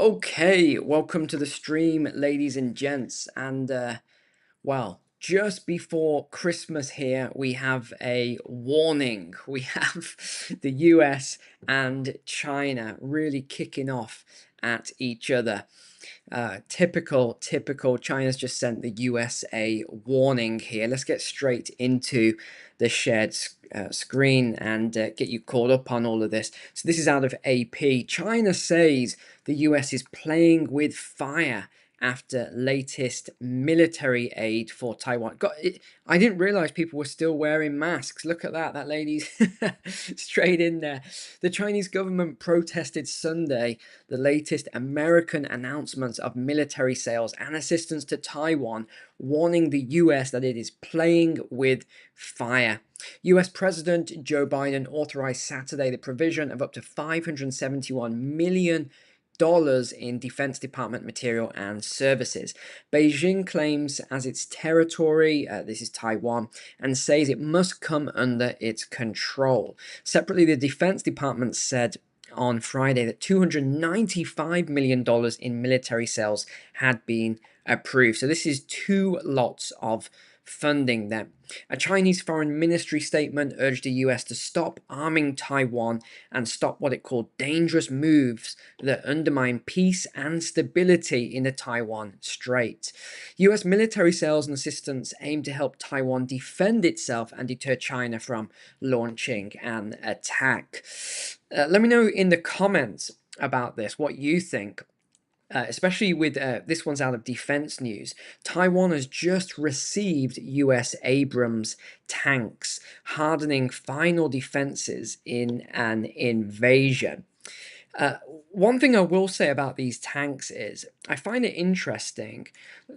Okay, welcome to the stream, ladies and gents. And well, just before Christmas here, we have a warning. We have the US and China really kicking off at each other. Typical. China's just sent the US a warning here. Let's get straight into the shared screen and get you caught up on all of this. So this is out of AP. China says the US is playing with fire after latest military aid for Taiwan. I didn't realize people were still wearing masks. Look at that lady's straight in there. The Chinese government protested Sunday the latest American announcements of military sales and assistance to Taiwan, warning the US that it is playing with fire. US President Joe Biden authorized Saturday the provision of up to $571 million in Defense Department material and services. Beijing claims as its territory, this is Taiwan, and says it must come under its control. Separately, the Defense Department said on Friday that $295 million in military sales had been approved. So this is two lots of funding them. A Chinese foreign ministry statement urged the US to stop arming Taiwan and stop what it called dangerous moves that undermine peace and stability in the Taiwan Strait. US military sales and assistance aim to help Taiwan defend itself and deter China from launching an attack. Let me know in the comments about this what you think. Especially with this one's out of defense news. Taiwan has just received US Abrams tanks, hardening final defenses in an invasion. One thing I will say about these tanks is I find it interesting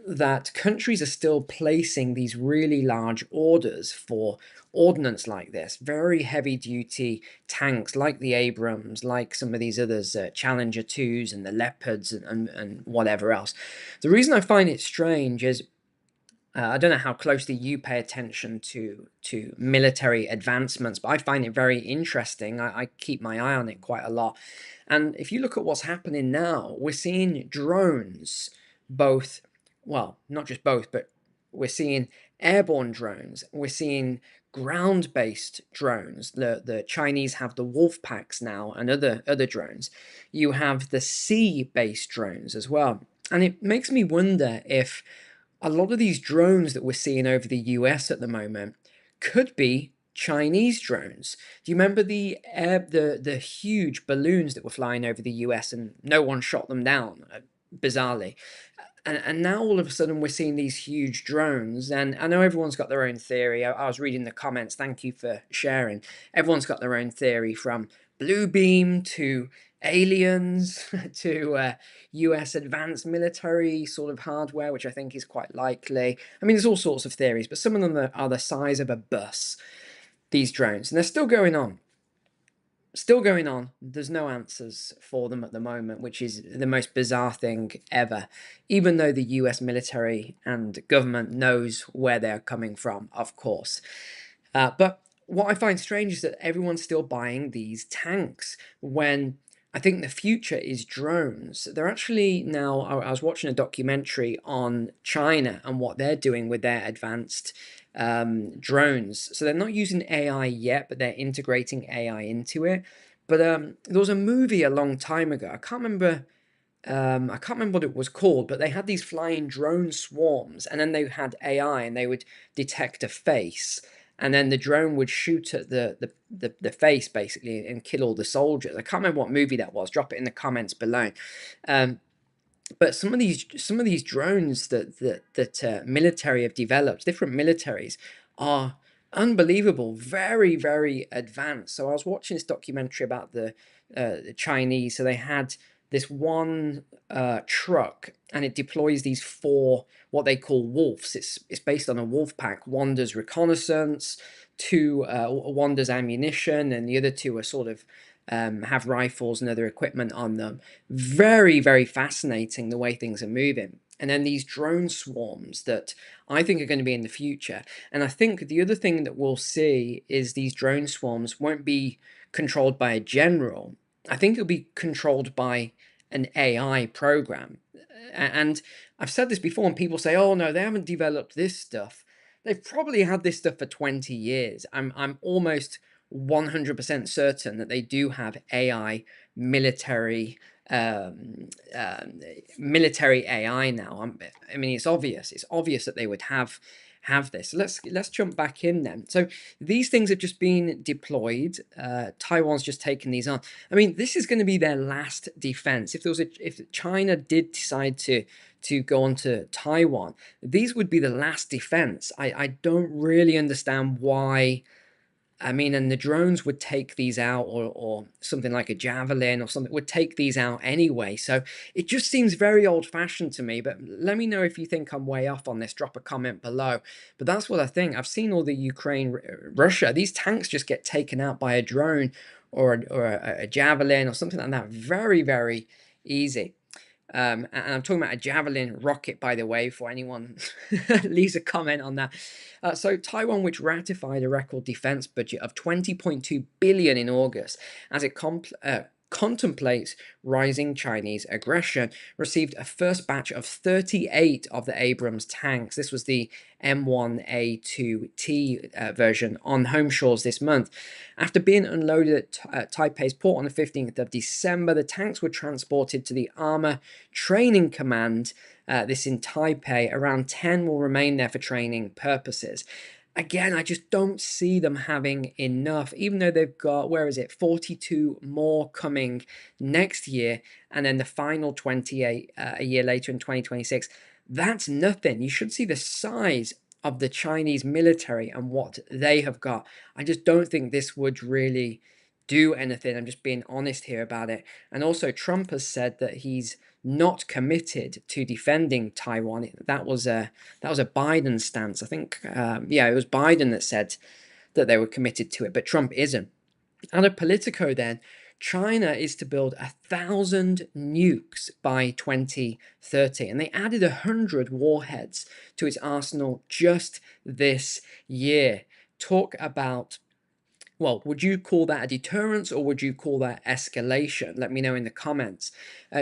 that countries are still placing these really large orders for ordnance like this, very heavy duty tanks like the Abrams, like some of these others, Challenger 2s and the Leopards and whatever else. The reason I find it strange is I don't know how closely you pay attention to military advancements, but I find it very interesting. I keep my eye on it quite a lot. And if you look at what's happening now, we're seeing drones, both, well, not just both, but we're seeing airborne drones, we're seeing ground-based drones. The Chinese have the wolf packs now and other drones. You have the sea-based drones as well. And it makes me wonder if a lot of these drones that we're seeing over the US at the moment could be Chinese drones. Do you remember the huge balloons that were flying over the US and no one shot them down, bizarrely? And now all of a sudden we're seeing these huge drones, and I know everyone's got their own theory. I was reading the comments, thank you for sharing. Everyone's got their own theory, from blue beam to aliens to US advanced military sort of hardware, which I think is quite likely. I mean, there's all sorts of theories, but some of them are the size of a bus, these drones, and they're still going on. There's no answers for them at the moment, which is the most bizarre thing ever, even though the US military and government knows where they're coming from, of course. But what I find strange is that everyone's still buying these tanks when I think the future is drones. They're actually now, I was watching a documentary on China and what they're doing with their advanced drones. So they're not using AI yet, but they're integrating AI into it. But there was a movie a long time ago. I can't remember what it was called, but they had these flying drone swarms, and then they had AI, and they would detect a face, and then the drone would shoot at the face basically and kill all the soldiers. I can't remember what movie that was. Drop it in the comments below. But some of these drones that military have developed, different militaries, are unbelievable, very advanced. So I was watching this documentary about the Chinese. So they had this one truck, and it deploys these four what they call wolves. It's based on a wolf pack. One does reconnaissance, one does ammunition, and the other two are sort of have rifles and other equipment on them. Very fascinating the way things are moving. And then these drone swarms that I think are going to be in the future. And I think the other thing that we'll see is these drone swarms won't be controlled by a general. I think it'll be controlled by an AI program. And I've said this before, and people say, "Oh no, they haven't developed this stuff." They've probably had this stuff for 20 years. I'm almost 100% certain that they do have AI military military AI now. I mean, it's obvious. It's obvious that they would have this. Let's jump back in then. So these things have just been deployed. Taiwan's just taken these on. I mean, this is going to be their last defense. If China did decide to go on to Taiwan, these would be the last defense. I don't really understand why. I mean, and the drones would take these out, or something like a javelin or something would take these out anyway. So it just seems very old-fashioned to me. But let me know if you think I'm way off on this. Drop a comment below. But that's what I think. I've seen all the Ukraine, Russia. These tanks just get taken out by a drone or a javelin or something like that. Very, very easy. And I'm talking about a javelin rocket, by the way, for anyone leaves a comment on that. So Taiwan, which ratified a record defense budget of 20.2 billion in August, as it contemplates rising Chinese aggression, received a first batch of 38 of the Abrams tanks. This was the M1A2T version on home shores this month. After being unloaded at Taipei's port on the 15th of December, the tanks were transported to the Armor Training Command, this in Taipei. Around 10 will remain there for training purposes. Again, I just don't see them having enough, even though they've got, 42 more coming next year, and then the final 28 a year later in 2026. That's nothing. You should see the size of the Chinese military and what they have got. I just don't think this would really do anything. I'm just being honest here about it. And also, Trump has said that he's not committed to defending Taiwan. That was a Biden stance. I think, yeah, it was Biden that said that they were committed to it, but Trump isn't. Out of Politico, then, China is to build 1,000 nukes by 2030, and they added 100 warheads to its arsenal just this year. Talk about, well, would you call that a deterrence, or would you call that escalation? Let me know in the comments.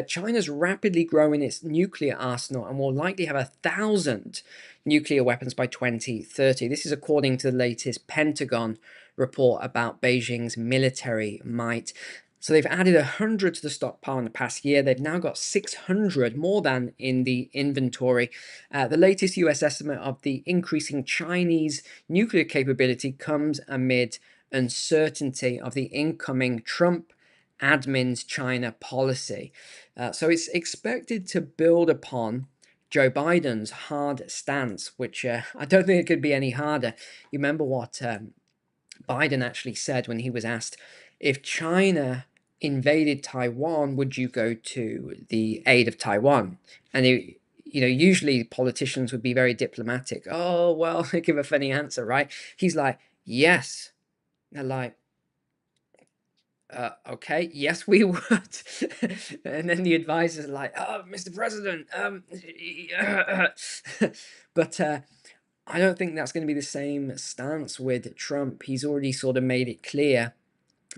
China's rapidly growing its nuclear arsenal and will likely have 1,000 nuclear weapons by 2030. This is according to the latest Pentagon report about Beijing's military might. So they've added 100 to the stockpile in the past year. They've now got 600 more than in the inventory. The latest US estimate of the increasing Chinese nuclear capability comes amid uncertainty of the incoming Trump admin's China policy. So it's expected to build upon Joe Biden's hard stance, which I don't think it could be any harder. You remember what Biden actually said when he was asked, if China invaded Taiwan, would you go to the aid of Taiwan? And usually politicians would be very diplomatic. Oh, well, they give a funny answer, right? He's like, yes. They're like, okay, yes, we would. And then the advisors are like, oh, Mr. President, but I don't think that's going to be the same stance with Trump. He's already sort of made it clear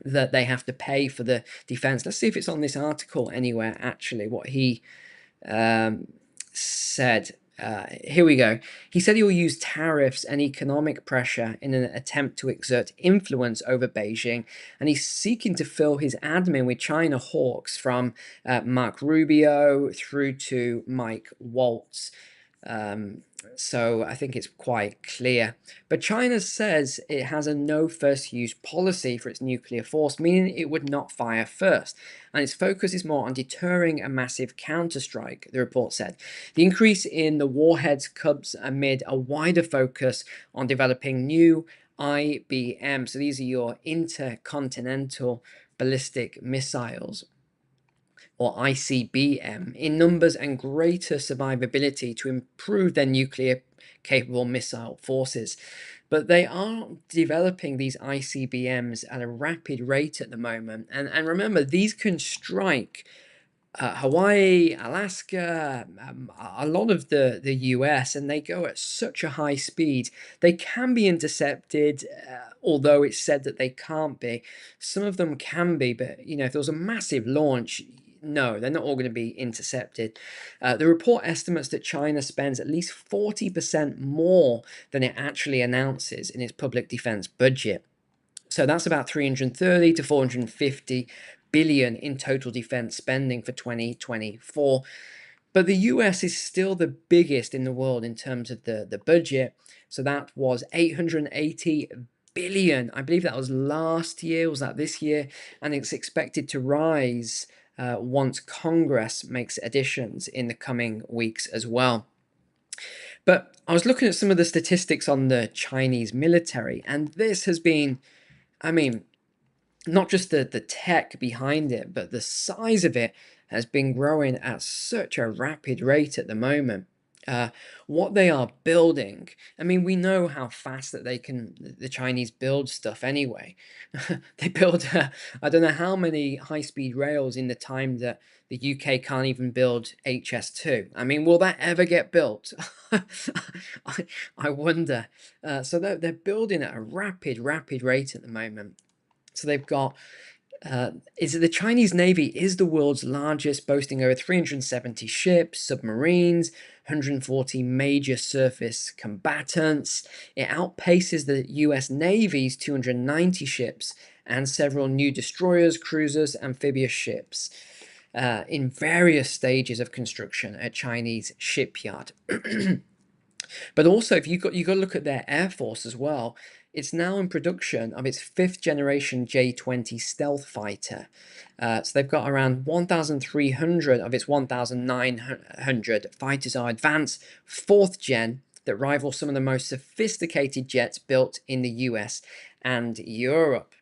that they have to pay for the defense. Let's see if it's on this article anywhere, actually, what he said. Here we go. He said he will use tariffs and economic pressure in an attempt to exert influence over Beijing, and he's seeking to fill his admin with China hawks from Mark Rubio through to Mike Waltz. So I think it's quite clear. But China says it has a no first use policy for its nuclear force, meaning it would not fire first. And its focus is more on deterring a massive counterstrike, the report said. The increase in the warheads comes amid a wider focus on developing new IBM. So these are your intercontinental ballistic missiles, or ICBM, in numbers and greater survivability to improve their nuclear-capable missile forces. But they are developing these ICBMs at a rapid rate at the moment. And remember, these can strike Hawaii, Alaska, a lot of the US, and they go at such a high speed. They can be intercepted, although it's said that they can't be. Some of them can be, but if there was a massive launch, No, they're not all going to be intercepted. The report estimates that China spends at least 40% more than it actually announces in its public defense budget. So that's about 330 to 450 billion in total defense spending for 2024. But the US is still the biggest in the world in terms of the budget. So that was 880 billion. I believe that was last year. Was that this year? And it's expected to rise once Congress makes additions in the coming weeks as well. But I was looking at some of the statistics on the Chinese military, and this has been, I mean, not just the tech behind it, but the size of it has been growing at such a rapid rate at the moment. What they are building, I mean, we know how fast that the Chinese build stuff anyway. They build, I don't know how many high-speed rails in the time that the UK can't even build HS2. I mean, will that ever get built? I wonder. So they're building at a rapid rate at the moment. So they've got, is the Chinese Navy is the world's largest, boasting over 370 ships, submarines, 140 major surface combatants. It outpaces the US Navy's 290 ships and several new destroyers, cruisers, amphibious ships in various stages of construction at Chinese shipyard. But also, if you got to look at their air force as well. It's now in production of its 5th generation J-20 stealth fighter. So they've got around 1,300 of its 1,900 fighters are advanced 4th gen that rival some of the most sophisticated jets built in the US and Europe.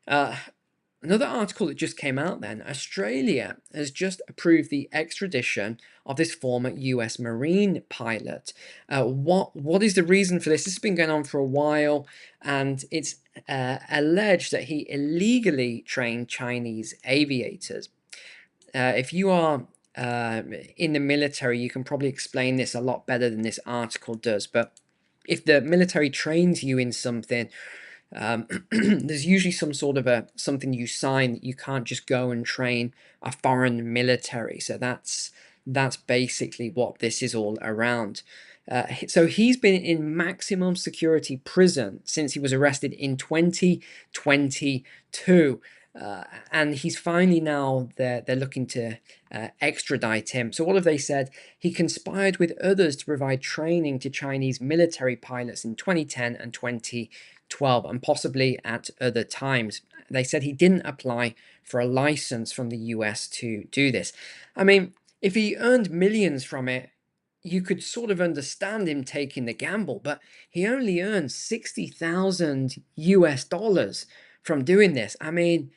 Another article that just came out then, Australia has just approved the extradition of this former US Marine pilot. What is the reason for this? This has been going on for a while, and it's alleged that he illegally trained Chinese aviators. If you are in the military, you can probably explain this a lot better than this article does, but if the military trains you in something, there's usually some sort of something you sign that you can't just go and train a foreign military. So that's basically what this is all around. So he's been in maximum security prison since he was arrested in 2022. And he's finally now, they're looking to extradite him. So what have they said? He conspired with others to provide training to Chinese military pilots in 2010 and 2012, and possibly at other times. They said he didn't apply for a license from the US to do this. I mean, if he earned millions from it, you could sort of understand him taking the gamble, but he only earned 60,000 US dollars from doing this. I mean,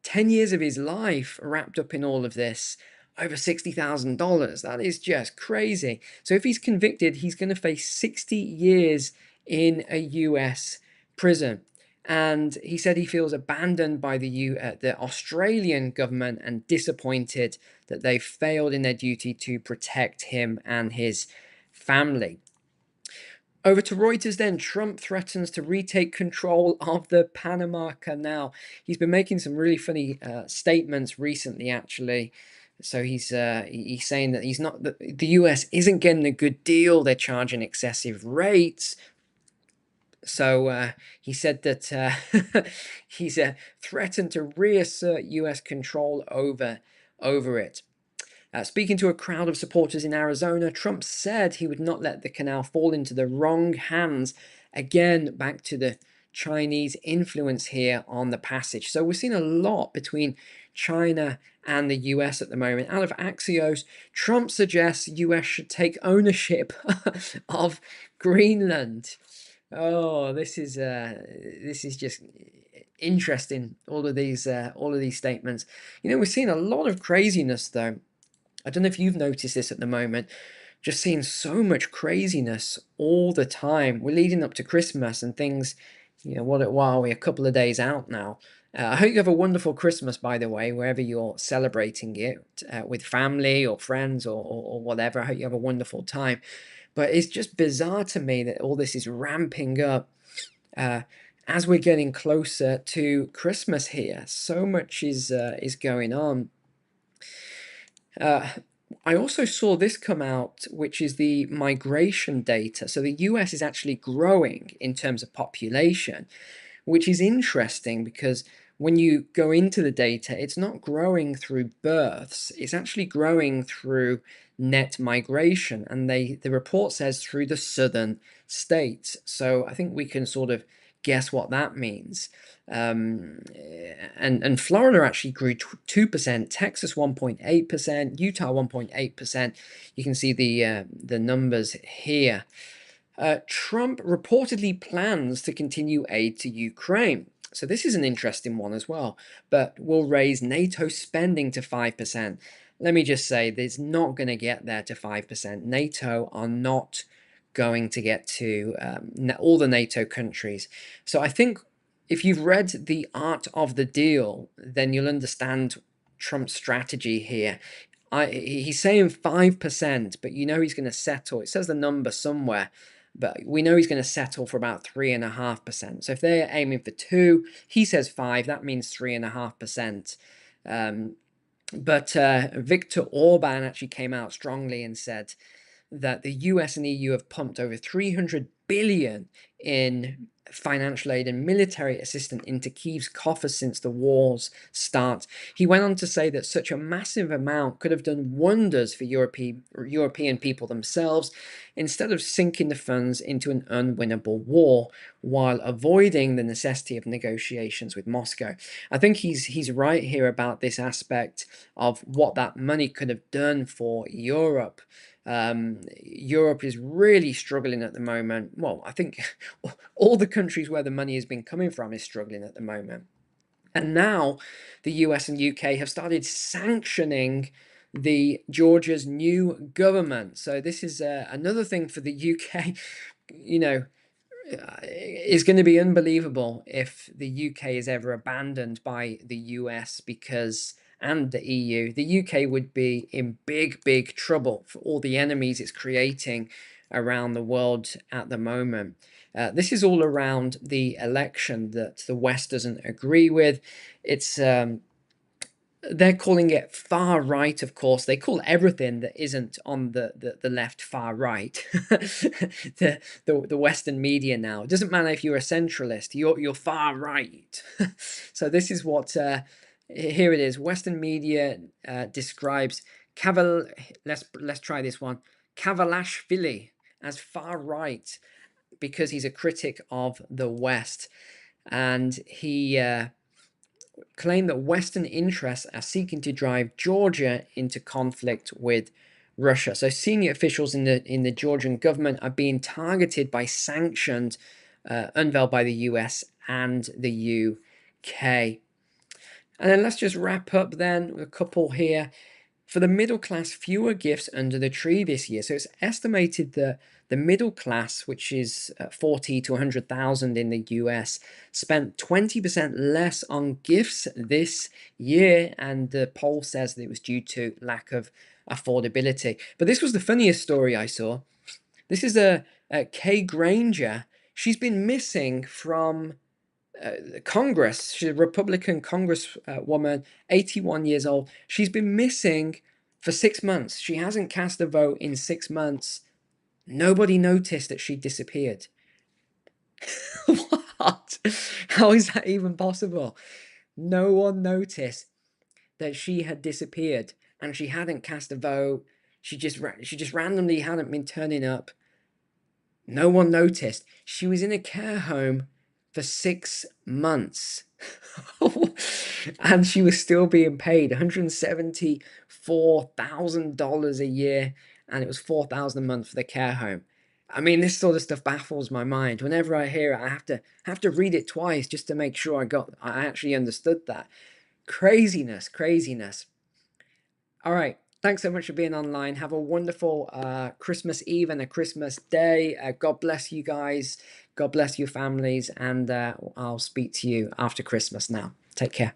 10 years of his life wrapped up in all of this, over $60,000. That is just crazy. So if he's convicted, he's going to face 60 years in a US prison. And he said he feels abandoned by the Australian government and disappointed that they failed in their duty to protect him and his family. Over to Reuters then. Trump threatens to retake control of the Panama Canal. He's been making some really funny statements recently, actually. So he's saying that he's not, the US isn't getting a good deal. They're charging excessive rates. So he said that he's threatened to reassert US control over it. Speaking to a crowd of supporters in Arizona, Trump said he would not let the canal fall into the wrong hands. Again, back to the Chinese influence here on the passage. So we're seeing a lot between China and the US at the moment. Out of Axios, Trump suggests the US should take ownership of Greenland. Oh, this is just interesting. All of these statements. You know, we're seeing a lot of craziness though. I don't know if you've noticed this at the moment, just seeing so much craziness all the time. We're leading up to Christmas and things, you know, what are we, a couple of days out now. I hope you have a wonderful Christmas, by the way, wherever you're celebrating it, with family or friends or whatever. I hope you have a wonderful time. But it's just bizarre to me that all this is ramping up as we're getting closer to Christmas here. So much is going on. I also saw this come out, which is the migration data. So the US is actually growing in terms of population, which is interesting because when you go into the data, it's not growing through births, it's actually growing through net migration. And the report says through the southern states. So I think we can sort of guess what that means. And Florida actually grew 2%, Texas 1.8%, Utah 1.8%. You can see the numbers here. Trump reportedly plans to continue aid to Ukraine. So this is an interesting one as well, but will raise NATO spending to 5%. Let me just say, there's not going to get there to 5%. NATO are not going to get to all the NATO countries. So I think if you've read The Art of the Deal, then you'll understand Trump's strategy here. He's saying 5%, but you know he's going to settle. It says the number somewhere, but we know he's going to settle for about 3.5%. So if they're aiming for 2, he says 5, that means 3.5%. But Viktor Orban actually came out strongly and said that the US and EU have pumped over 300 billion in financial aid and military assistance into Kyiv's coffers since the war's start. He went on to say that such a massive amount could have done wonders for European people themselves, instead of sinking the funds into an unwinnable war while avoiding the necessity of negotiations with Moscow. I think he's right here about this aspect of what that money could have done for Europe. Europe is really struggling at the moment. Well, I think all the countries where the money has been coming from is struggling at the moment. And now the US and UK have started sanctioning Georgia's new government. So this is another thing for the UK. You know, it's going to be unbelievable if the UK is ever abandoned by the US and the EU. The UK would be in big trouble for all the enemies it's creating around the world at the moment. This is all around the election that the West doesn't agree with. It's they're calling it far right, of course. They call everything that isn't on the left far right. the Western media now. It doesn't matter if you're a centralist, you're far right. So this is what here it is. Western media describes let's try this one. Kavalashvili as far right because he's a critic of the West, and he claim that Western interests are seeking to drive Georgia into conflict with Russia. So senior officials in the Georgian government are being targeted by sanctions unveiled by the US and the UK. And then let's just wrap up then with a couple here. For the middle class, fewer gifts under the tree this year. So it's estimated that the middle class, which is 40 to 100,000 in the US, spent 20% less on gifts this year. And the poll says that it was due to lack of affordability. But this was the funniest story I saw. This is a Kay Granger. She's been missing from Congress. She's a Republican Congresswoman, 81 years old. She's been missing for 6 months. She hasn't cast a vote in 6 months. Nobody noticed that she disappeared. What? How is that even possible? No one noticed that she had disappeared and she hadn't cast a vote. She just randomly hadn't been turning up. No one noticed. She was in a care home for 6 months. And she was still being paid $174,000 a year, and it was $4,000 a month for the care home. I mean, this sort of stuff baffles my mind. Whenever I hear it, I have to read it twice just to make sure I actually understood that. Craziness. All right. Thanks so much for being online. Have a wonderful Christmas Eve and a Christmas Day. God bless you guys. God bless your families. And I'll speak to you after Christmas now. Take care.